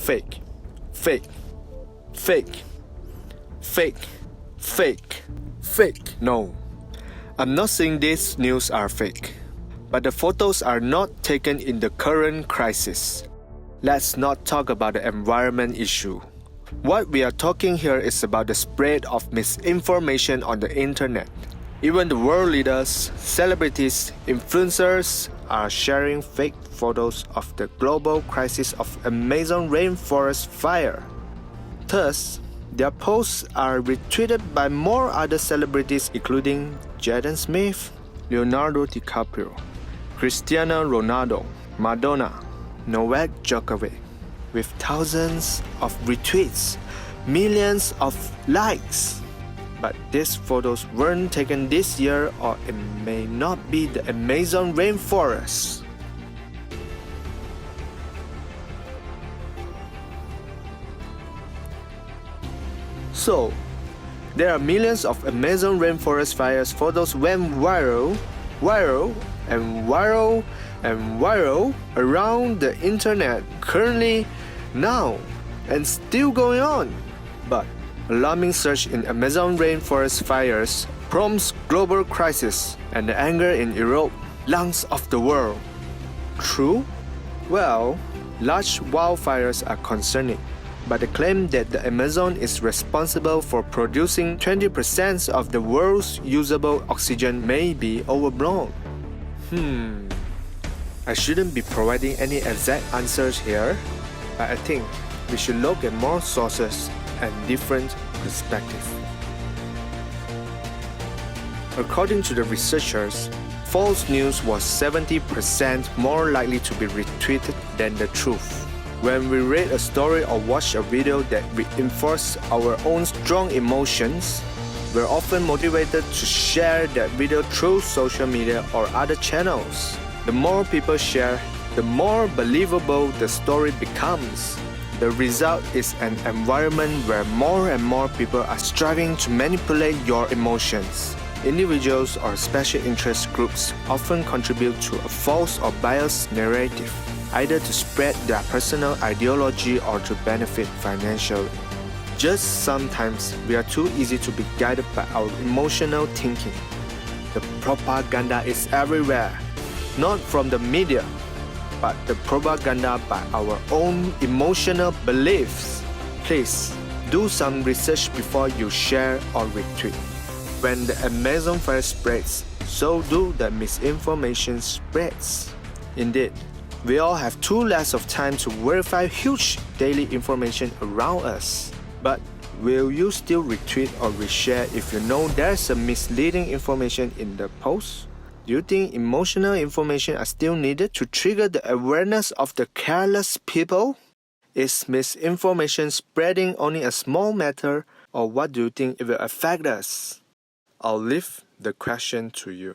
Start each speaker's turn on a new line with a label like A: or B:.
A: fake, fake, fake, fake, fake, fake. No, I'm not saying these news are fake, but the photos are not taken in the current crisis. Let's not talk about the environment issue. What we are talking here is about the spread of misinformation on the internet. Even the world leaders, celebrities, influencers are sharing fake photos of the global crisis of Amazon rainforest fire. Thus, their posts are retweeted by more other celebrities including Jaden Smith, Leonardo DiCaprio, Cristiano Ronaldo, Madonna, Novak Djokovic, with thousands of retweets, millions of likes. But these photos weren't taken this year, or it may not be the Amazon rainforest. So, there are millions of Amazon rainforest fires photos went viral, and viral around the internet currently, now, and still going on. But alarming surge in Amazon rainforest fires prompts global crisis and the anger in Europe, lungs of the world. True? Well, large wildfires are concerning, but the claim that the Amazon is responsible for producing 20% of the world's usable oxygen may be overblown. I shouldn't be providing any exact answers here, but I think we should look at more sources and different perspectives. According to the researchers, false news was 70% more likely to be retweeted than the truth. When we read a story or watch a video that reinforces our own strong emotions, we're often motivated to share that video through social media or other channels. The more people share, the more believable the story becomes. The result is an environment where more and more people are striving to manipulate your emotions. Individuals or special interest groups often contribute to a false or biased narrative, either to spread their personal ideology or to benefit financially. Just sometimes we are too easy to be guided by our emotional thinking. The propaganda is everywhere, not from the media, but the propaganda by our own emotional beliefs. Please do some research before you share or retweet. When the Amazon fire spreads, so do the misinformation spreads. Indeed, we all have too less of time to verify huge daily information around us. But will you still retweet or reshare if you know there's a misleading information in the post? Do you think emotional information are still needed to trigger the awareness of the careless people? Is misinformation spreading only a small matter, or what do you think it will affect us? I'll leave the question to you.